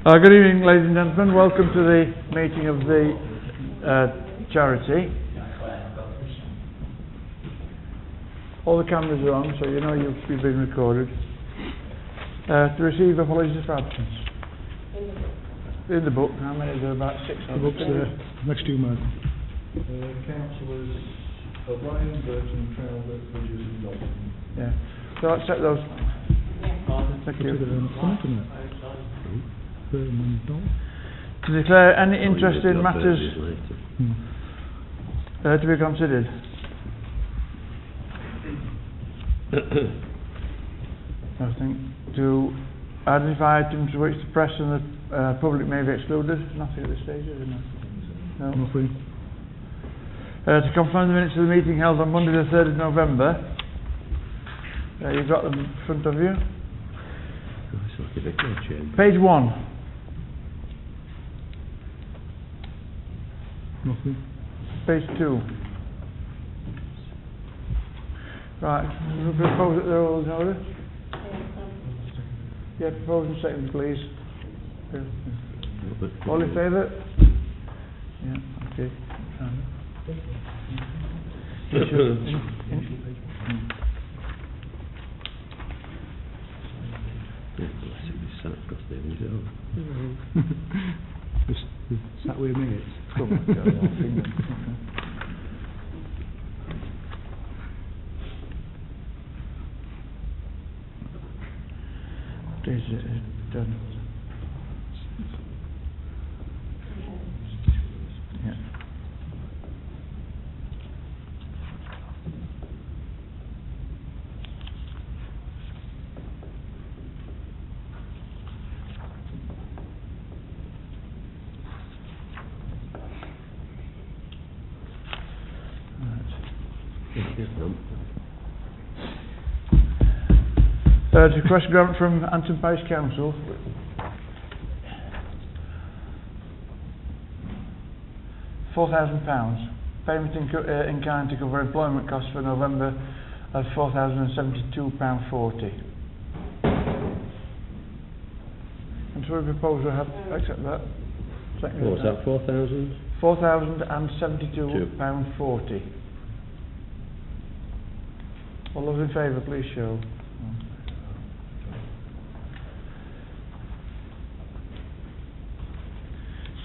Good evening, ladies and gentlemen. Welcome to the meeting of the charity. All the cameras are on, so you know you've been recorded. To receive apologies for absence. In the book, how many? There are about 6. The book's there, next to you, Mark. Councillors O'Brien, Burton, Trowbridge, Bridges and Dalton. Yeah. So I'll set those. Thank you. To declare any interesting matters to be considered. Nothing. To identify items for which the press and the public may be excluded. Nothing at this stage, is there? No. Nothing. To confirm the minutes of the meeting held on Monday the 3rd of November. You've got them in front of you. Page 1. Nothing. Page 2. Right, we propose that they're all in order? Yeah, propose and second, please. All in favour? Yeah, okay. Sat with me. Is it done? Yeah. To request grant from Anton Parish Council £4,000. Payment in kind to cover employment costs for November of £4,072.40. And so we propose to accept that. What was that, 4,000? £4,072.40. All those in favour, please show.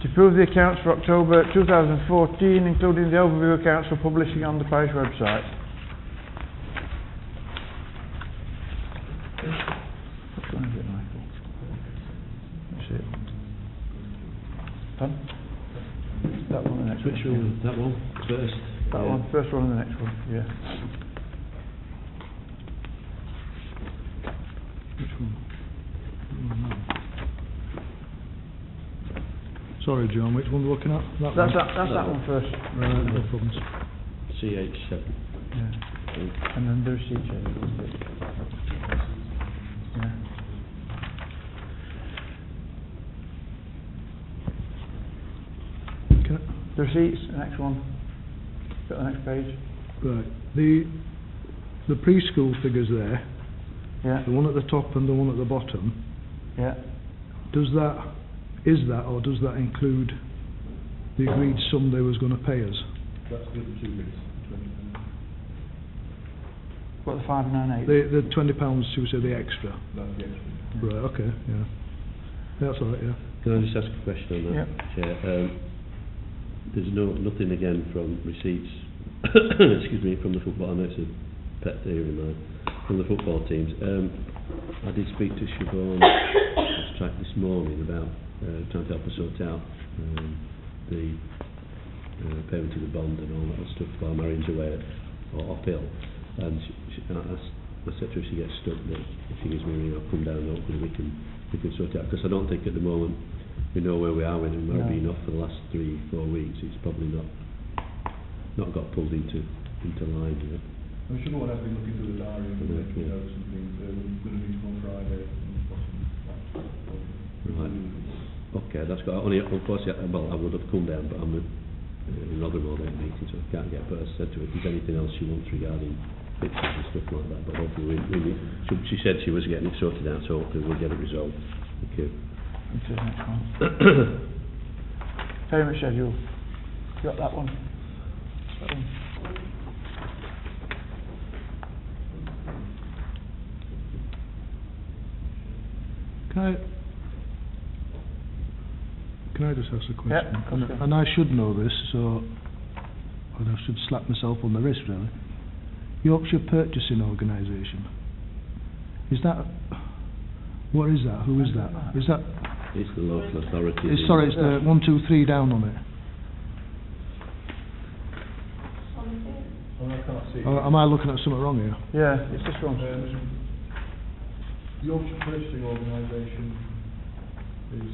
To approve the accounts for October 2014, including the overview accounts for publishing on the parish website. Which one is it, Michael? That's it. Done? That one, the next one. Which one? That one first? That one, first one and the next one, yeah. Which one? Sorry, John, which one are we looking at? That's that one first. Right, no problems. CH7. Yeah. And then the receipt check. Yeah. The receipts, the next one. Got the next page. Right. The preschool figures there, Yeah. the one at the top and the one at the bottom, Yeah. is that or does that include the agreed sum they was going to pay us? That's the 2 bits. What, the 598? The £20 you said the extra. That's the extra. Right, okay, yeah. That's all right, yeah. Can I just ask a question on that, Yep. Chair? There's nothing again from receipts, excuse me, from the football, I know it's a pet theory of mine, from the football teams. I did speak to Siobhan Track this morning about trying to help us sort out the payment of the bond and all that stuff while Marion's away or off ill. And I said to her if she gets stuck, that if she gives me a ring, I'll come down and hopefully we can sort it out. Because I don't think at the moment we know where we are when we've been off for the last 3-4 weeks. It's probably not got pulled into line yet. I'm sure we'll have to look into the diary and making notes and things. We're going to meet on Friday. Right. Okay, that's got. Only, of course, yeah, well, I would have come down, but I'm in Rotherham all day meeting, so I can't get. But I said to her, if there's anything else she wants regarding pictures and stuff like that, but hopefully she said she was getting it sorted out, so hopefully we'll get it resolved. Thank you. Into the next one. Payment schedule. You got that one? That one. Can I just ask a question? Yeah, of course, yeah. And I should know this, so I should slap myself on the wrist, really. Yorkshire Purchasing Organisation. Is that... What is that? Who is that? Is that... It's the local authority. Sorry, it's the 1, 2, 3 down on it. Oh, I can't see. Or am I looking at something wrong here? Yeah, it's this one. Yorkshire Purchasing Organisation is...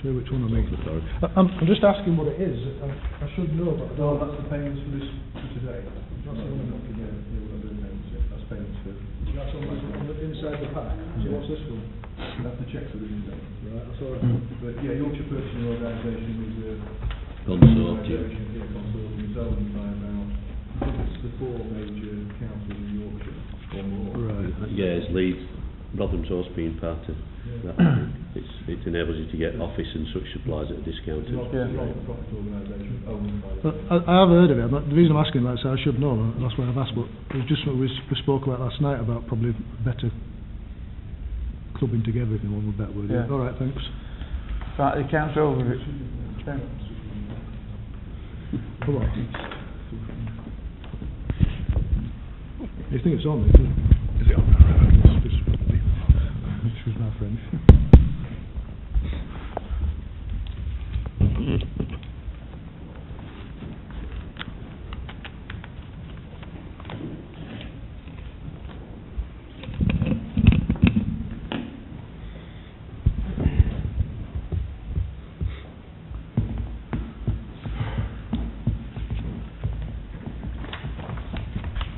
Sure, which one I mean? Local authority. I'm just asking what it is. I should know, but I No, don't... that's the payments for this, for today. That's the one. Yeah, we're not doing payments yet. That's payments for... That's on the inside the pack. So what's this one? That's the checks that are being done. Right, that's all right. But yeah, Yorkshire Purchasing Organisation is a... Consortium. Organisation, yeah, consortium. It's owned by about... I think it's the 4 major councils in Yorkshire, or more. Right. Yeah, it's Leeds, Rotham's Horse being part of that. It enables you to get office and such supplies at a discount. It's not Yeah. a profit organisation owned by... But I have heard of it, but the reason I'm asking that is I should know, and that's why I've asked, but it was just what we spoke about last night about probably better clubbing together, if you want a better word. Yeah. All right, thanks. Right, the accounts overview. Okay. Come on. You think it's on, is it? Is it on? Excuse my French.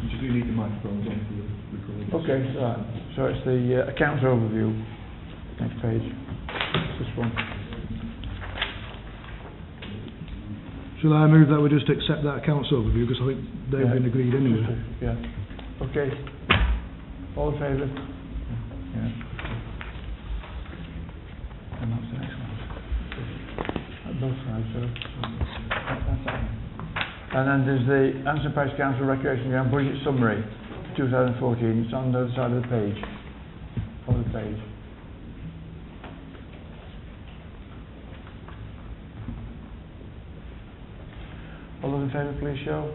You just do need the microphones on for the recording. Okay, right. So it's the accounts overview. Next page. This one. Shall I move that we just accept that accounts overview, because I think they've Yeah. been agreed anyway. Yeah. Okay. All in favour? Yeah. And that's the next one. At both sides, so that's that one. And then there's the Anson Parish Council Recreation Ground Budget Summary 2014. It's on the other side of the page. On the page. All those in favour, please show.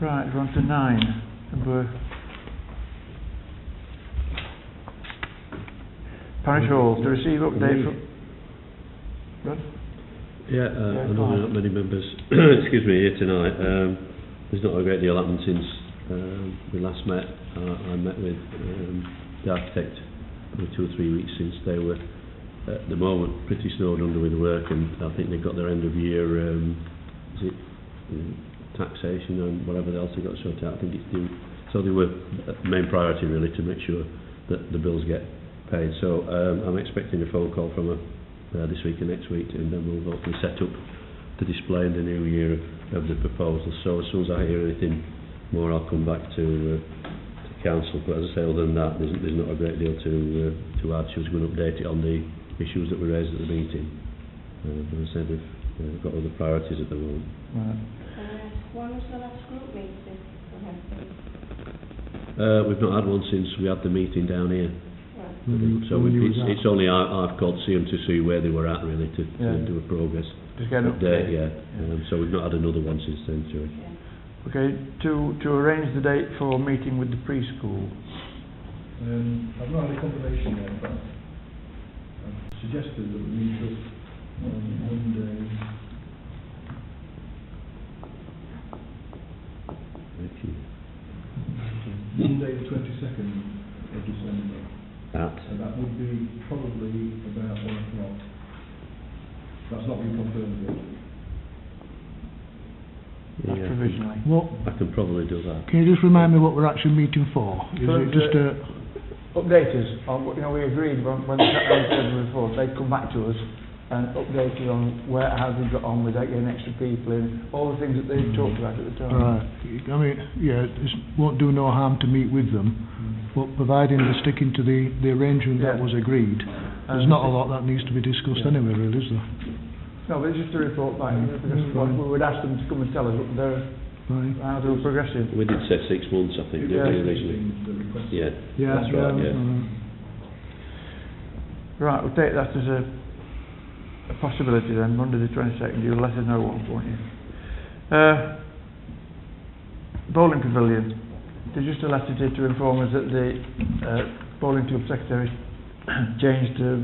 Right, we're on to 9. Parish Hall, to receive update from... Good? Yeah, Yeah, I know there fine. are not many members, excuse me, here tonight. There's not a great deal happened since we last met. I met with the architect probably 2 or 3 weeks since. They were, at the moment, pretty snowed under with work, and I think they've got their end of year, is it taxation and whatever else they got sorted out. I think it's due. So they were main priority really to make sure that the bills get paid. So I'm expecting a phone call from her this week and next week, and then we'll hopefully set up the display in the new year of the proposal. So as soon as I hear anything more, I'll come back to council. But as I say, other than that, there's not a great deal to add. She was going to update it on the issues that were raised at the meeting. But as I said, they've got other priorities at the moment. Right. When was the last group meeting? We've not had one since we had the meeting down here. Right. So it's only I've called to see them to see where they were at really to Yeah. do a progress Just get an update. update. Yeah. So we've not had another one since then. Sorry. Okay, to arrange the date for meeting with the preschool. I've not had a confirmation yet, but I've suggested that we meet up on Monday. Thank you. Monday the 22nd of December. And that would be probably about 1 o'clock. That's not been confirmed yet. That's Yeah, provisionally. What, I can probably do that. can you just remind me what we're actually meeting for? Is For it just Update us on what we agreed when the report. They'd come back to us and updated on how they got on with getting extra people in, all the things that they talked about at the time. Right. I mean, yeah, it won't do no harm to meet with them, but providing they're sticking to the arrangement that Yeah. was agreed, there's not a lot that needs to be discussed anyway, really, is there? No, but it's just a report back, because we would ask them to come and tell us Right. how they were progressing. We did say 6 months, I think, Yeah. didn't we, originally? The request. Yeah, Yeah, that's right, yeah. Right, we'll take that as a possibility then, Monday the 22nd, you'll let us know one, won't you? Bowling pavilion, there's just a letter here to inform us that the bowling club secretary changed to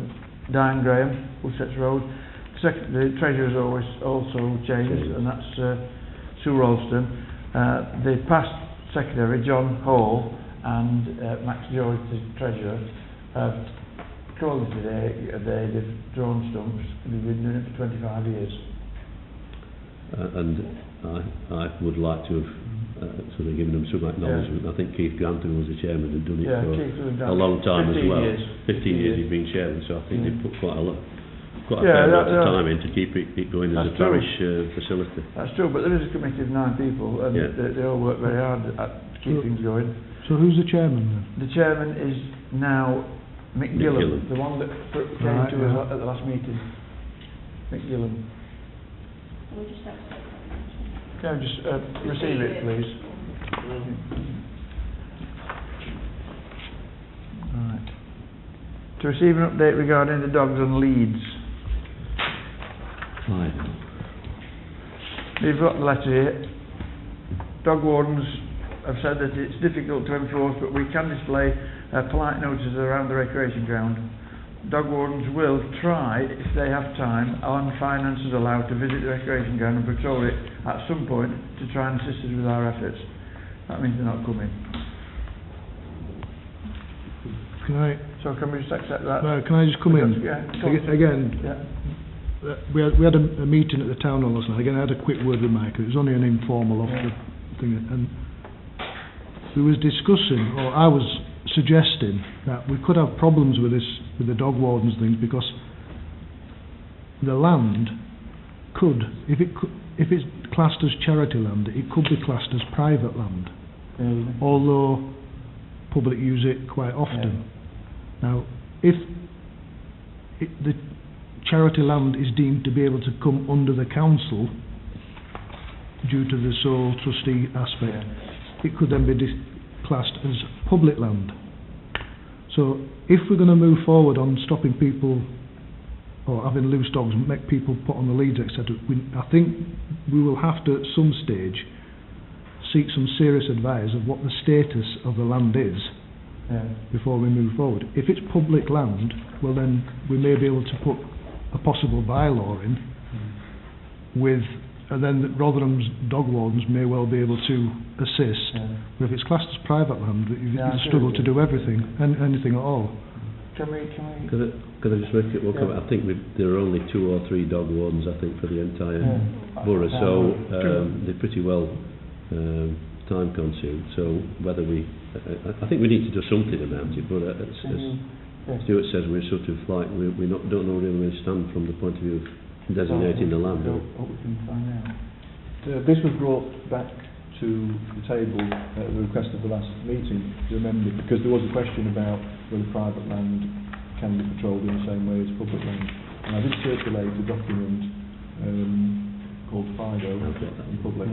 Diane Graham, Woolsets Road. The treasurer's always also changed, and that's Sue Ralston. The past secretary, John Hall, and Max George, the treasurer, have called it today. They've drawn stumps. They've been doing it for 25 years. And I would like to have sort of given them some acknowledgement. I think Keith Granton was the chairman and done it Yeah, for Keith was a done long time as 15 well. years. 15 years he's been chairman, so I think they put quite a Yeah, fair amount that- of time in to keep it going as a That's true. parish facility. That's true, but there is a committee of 9 people, and Yeah. they all work very hard to keep things going. So who's the chairman then? The chairman is now Mick Mick Gillam, Gillam. the one that came Right, to yeah. us at the last meeting. Mick Gillam. We just have to take that. Can I just receive it, please? Right. To receive an update regarding the dogs on Leeds. Right. We've got the letter here. Dog wardens have said that it's difficult to enforce, but we can display polite notices around the recreation ground. Dog wardens will try, if they have time, and finances allowed, to visit the recreation ground and patrol it at some point to try and assist us with our efforts. That means they're not coming. So can we just accept that? Can I just come in? Yeah, come. Again, Yeah. we had a meeting at the town hall last night. Again, I had a quick word with Michael. It was only an informal off the thing, and we was discussing, or I was suggesting that we could have problems with this, with the dog wardens things, because the land could, if it's classed as charity land, it could be classed as private land, although public use it quite often. Now, if the charity land is deemed to be able to come under the council due to the sole trustee aspect, it could then be classed as public land. So if we're going to move forward on stopping people or having loose dogs and make people put on the leads, etc., I think we will have to at some stage seek some serious advice of what the status of the land is before we move forward. If it's public land, well then we may be able to put a possible bylaw in with, and then Rotherham's dog wardens may well be able to assist. But if it's classed as private land, you struggle to do everything, anything at all. Can we? Could I just make it one comment? I think there are only 2 or 3 dog wardens, I think, for the entire borough, so they're pretty well time consumed. So whether I think we need to do something about it, but as Stuart says, we're sort of like, we don't know really where we stand from the point of view of designating the land. What we can find out. This was brought back to the table at the request of the last meeting, do you remember? Because there was a question about whether private land can be patrolled in the same way as public land. And I did circulate a document called FIDO in public,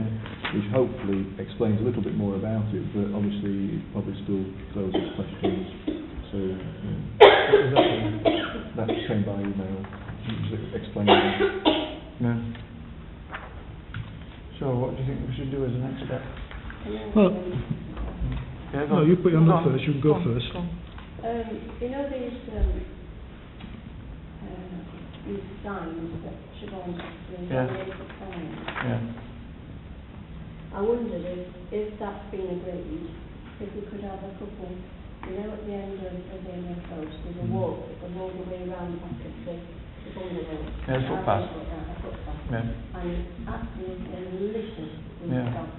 which hopefully explains a little bit more about it, but obviously it probably still closes questions. So that came by email, explaining that. So what do you think we should do as a next step? Well, Go no, on. you put your hand up Go on. first. You can go first. Go on. You know these signs that Siobhan got through, signs? Yeah. I wondered if that's been agreed, if we could have a couple, you know, at the end of the Inner Coast, there's a walk that goes all the way around the back of the bungalow. Yeah, a footpath. A footpath. Yeah. And it's absolutely littered with dogs.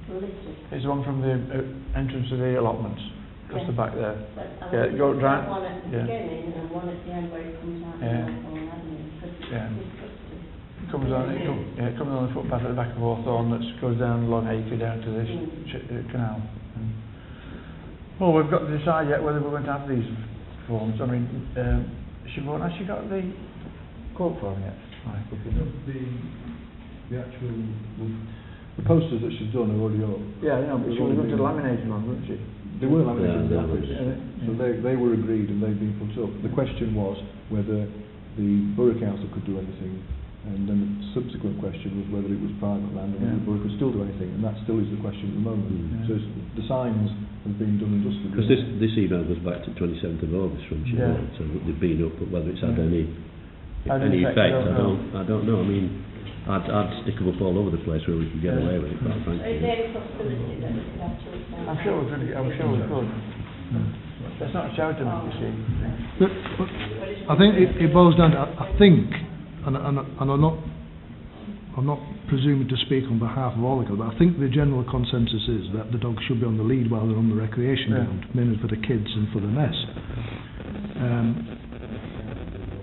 Littered. It's the one from the entrance to the allotments, across the back there. But Yeah, go one right. at the Yeah. beginning and one at the end where it comes out. Yeah. And all that. Yeah. his custody. It comes on, it comes on the footpath at the back of Hawthorne that goes down Long Acre down to this canal. Well, we've got to decide yet whether we're going to have these forms. I mean, Siobhan, has she got the quote form yet? Right. The actual the posters that she's done are already up. Yeah, I know, but she was going to laminate them on, wasn't she? They were laminated in the Yeah, office, yeah. so they were agreed and they've been put up. The question was whether the Borough Council could do anything, and then the subsequent question was whether it was private land and whether the Borough could still do anything, and that still is the question at the moment. So the signs have been done and dusted. Because this email goes back to 27th of August from Siobhan, so they've been up, but whether it's had any effect, I don't know. I mean, I'd stick them up all over the place where we could get away with it, quite Is frankly. there a possibility that we could actually find I'm sure we could. That's not a charity, you see. But I think it boils down to, I think, and I'm not presuming to speak on behalf of all of them, but I think the general consensus is that the dogs should be on the lead while they're on the recreation ground, mainly for the kids and for the mess.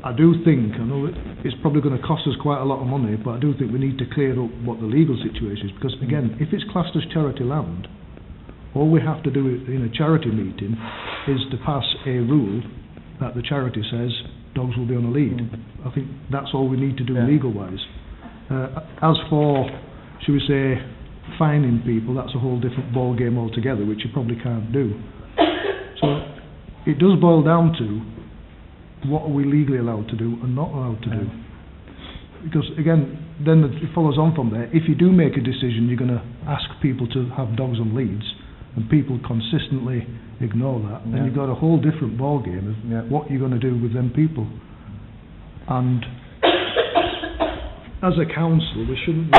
I do think, I know it's probably going to cost us quite a lot of money, but I do think we need to clear up what the legal situation is, because again, if it's classed as charity land, all we have to do in a charity meeting is to pass a rule that the charity says dogs will be on a lead. I think that's all we need to do legal-wise. As for, should we say, fining people, that's a whole different ball game altogether, which you probably can't do. So it does boil down to what are we legally allowed to do and not allowed to do. Because again, then it follows on from there. If you do make a decision, you're going to ask people to have dogs on leads, and people consistently ignore that, then you've got a whole different ball game of what you're going to do with them people. And as a council, we shouldn't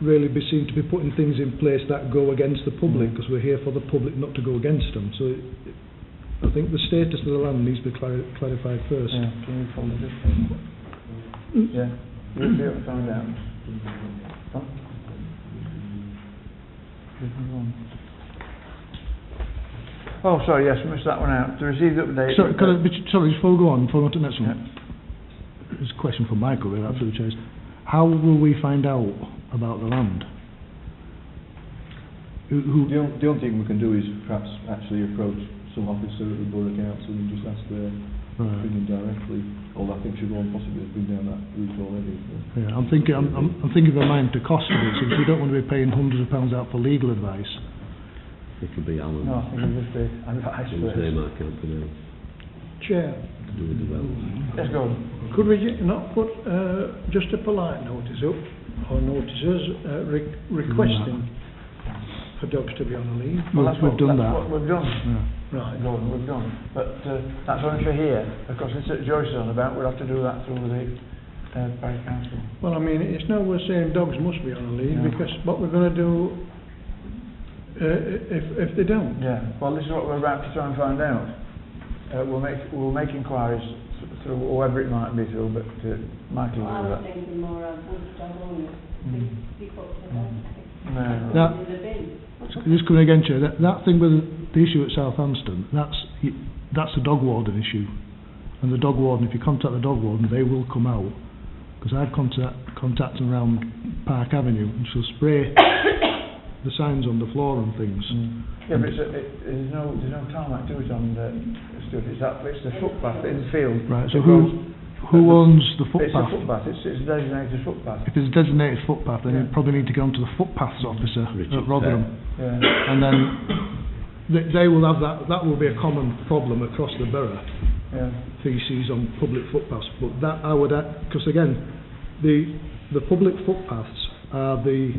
really be seen to be putting things in place that go against the public, because we're here for the public, not to go against them. So I think the status of the land needs to be clarified first. Yeah, can you follow this? Yeah, you'll be able to find out. Huh? Oh, sorry, yes, missed that one out. The received update. Sorry, sorry, before we go on to the next one. There's a question from Michael there, after the chase. How will we find out about the land? The only thing we can do is perhaps actually approach some officer at the Borough Council and just ask their opinion directly. Although I think Siobhan possibly has been down that route already. So. Yeah, I'm thinking of a mind to cost of it, so if we don't want to be paying hundreds of pounds out for legal advice. It could be Alan. No, I think it'll just be advice His first. name I can't pronounce. Chair, To do with the wells. Let's go. could we not put just a polite notice up, or notices requesting for dogs to be on the lead? Well, that's We've done that's that. what we've done. Right. Gordon, we've done. But that's only for here. Of course, it's Joyce is on about, we'll have to do that through the Parish Council. Well, I mean, it's no we're saying dogs must be on the lead, because what we're going to do if they don't. Yeah, well, this is what we're about to try and find out. We'll make inquiries through whoever it might be through, but Michael will I do was that. thinking more of dog owners. People to No. That- in the bin. Just coming again, Chair, that thing with the issue at Southampton, that's a dog warden issue. And the dog warden, if you contact the dog warden, they will come out. Because I've contacted them around Park Avenue, and she'll spray the signs on the floor and things. Yeah, but there's no tarmac to it on the stuff. It's the footpath in the field. Right, so It who goes- owns the It's a footpath? footpath. It's a designated footpath. If it's a designated footpath, then you probably need to go on to the footpaths officer Richard at Rotherham. Yeah. And then they will have that will be a common problem across the borough, Yeah. feces on public footpaths. But that I would, because again, the public footpaths are the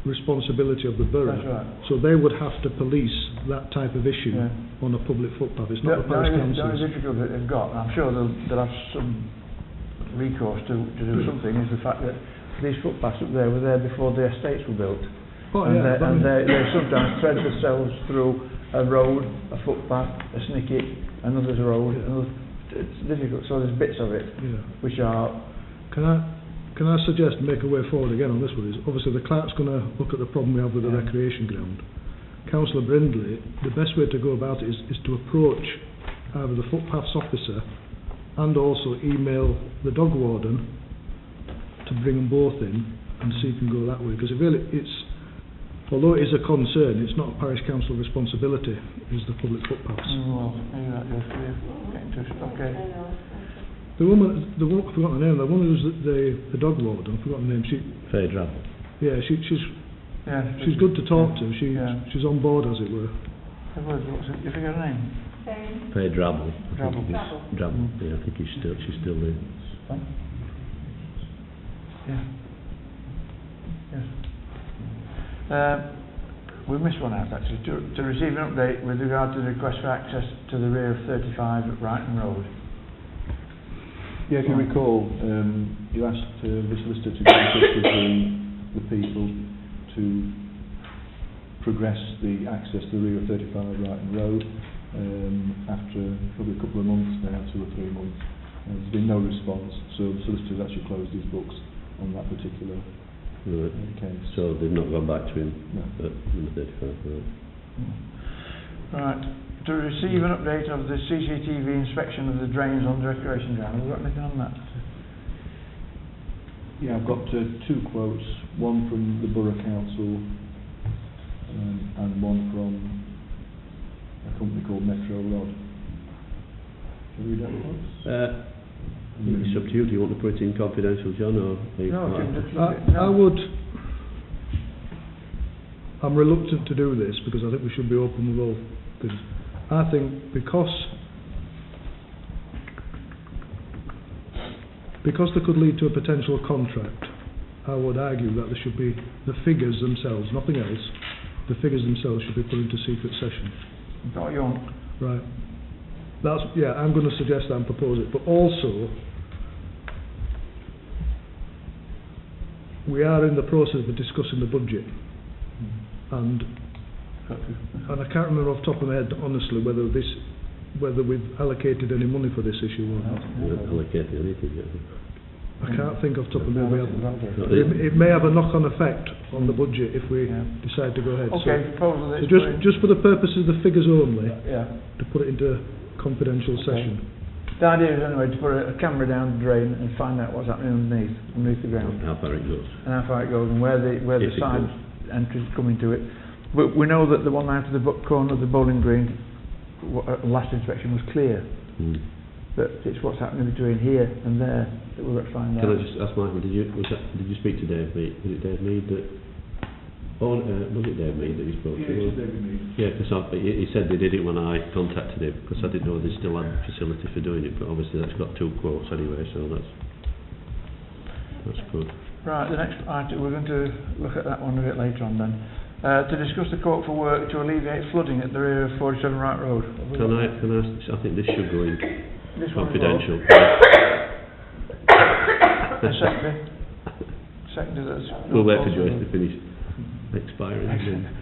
responsibility of the borough. That's right. So they would have to police that type of issue on a public footpath. It's not the parish The only councils. difficulty that they've got, and I'm sure they'll have some recourse to do something, is the fact that these footpaths up there were there before the estates were built. Oh, And, yeah, they sometimes thread themselves through a road, a footpath, a snicket, another's road. It's difficult. So there's bits of it yeah. which are. Can I suggest make a way forward again on this one? Is obviously the clerk's going to look at the problem we have with the recreation ground. Councillor Brindley, the best way to go about it is to approach either the footpaths officer and also email the dog warden to bring them both in and see if we can go that way. Because although it is a concern, it's not a parish council responsibility, it's the public footpaths. Well, maybe that goes for you. Get in touch. Okay. The woman, I forgot her name, the woman who's the dog warden, I forgot her name, Fair Drabble. she's good to talk to, she's on board, as it were. You forget her name? Fair Drabble. Drabble. Drabble. Yeah, I think she's still there. Yeah. Yes. We missed one out actually. To receive an update with regard to the request for access to the rear of 35 at Brighton Road. Yeah, if you recall, you asked the solicitor to get in touch with the people to progress the access to the rear of 35 Brighton Road. After probably a couple of months now, 2 or 3 months, there's been no response, so the solicitor's actually closed his books on that particular case. So they've not gone back to him No. at number 35, right? Right. To receive an update of the CCTV inspection of the drains on the recreation ground. Have we got anything on that? Yeah, I've got 2 quotes, one from the Borough Council and one from a company called Metro Rod. Shall we read out the quotes? It's up to you. Do you want to put it in confidential, John, or are you No, fine? just look at it. I would. I'm reluctant to do this because I think we should be open with all things. I think because there could lead to a potential contract, I would argue that there should be the figures themselves, nothing else. The figures themselves should be put into secret session. Got you on. Right. I'm going to suggest that and propose it. But also, we are in the process of discussing the budget, and I can't remember off the top of my head, honestly, whether we've allocated any money for this issue or not. We haven't allocated anything yet. I can't think off the top of my head. We haven't. No, It may have a knock-on effect on the budget if we decide to go ahead. Okay, proposal So is just for the purposes of the figures only, yeah. to put it into confidential session. The idea is anyway to put a camera down the drain and find out what's happening underneath the ground, How far it goes. and how far it goes and where the If it side goes. entries come into it. But we know that the one out of the corner of the bowling green, last inspection was clear. But it's what's happening between here and there that we've got to find Can out. I just ask Michael, did you speak to Dave Mead? Was it Dave Mead that... was it Dave Mead that you spoke to? Yeah, it's David Mead. Yeah, because he said they did it when I contacted him, because I didn't know they still had facility for doing it, but obviously that's got 2 quotes anyway, so that's good. Right, the next item, we're going to look at that one a bit later on then. To discuss the quote for work to alleviate flooding at the rear of 47 Wright Road. Can I ask, I think this should go in This one as confidential. Seconded as... We'll wait for Joyce to finish expiring. and then-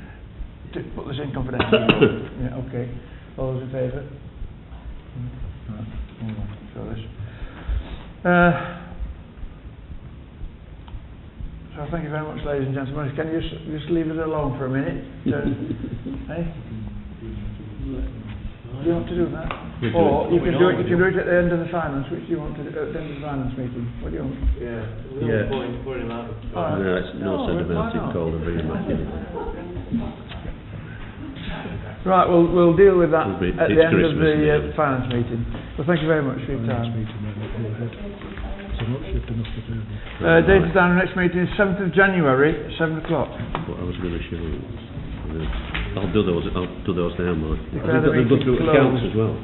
To put this in confidential. Yeah, okay. All those in favour? Right, hold on, show this. So thank you very much, ladies and gentlemen. Can you just leave us alone for a minute? Hey? Do you want to do that? We'll do Or it. you can do it at the end of the finance. Which do you want to do at the end of the finance meeting? What do you want? Yeah. Alright. No, it's no No, send him why out in not? cold and bring him back in. Right, we'll deal with that It'll be- at the it's end of Christmas the now. finance meeting. Well, thank you very much for your Next time. meeting might not go ahead. So I'm not shifting off the table. Dated down, the next meeting is 7th of January, 7 o'clock. What I was going to show you. I'll do those now, Mark. Declare the They've got meeting through accounts closed. as well.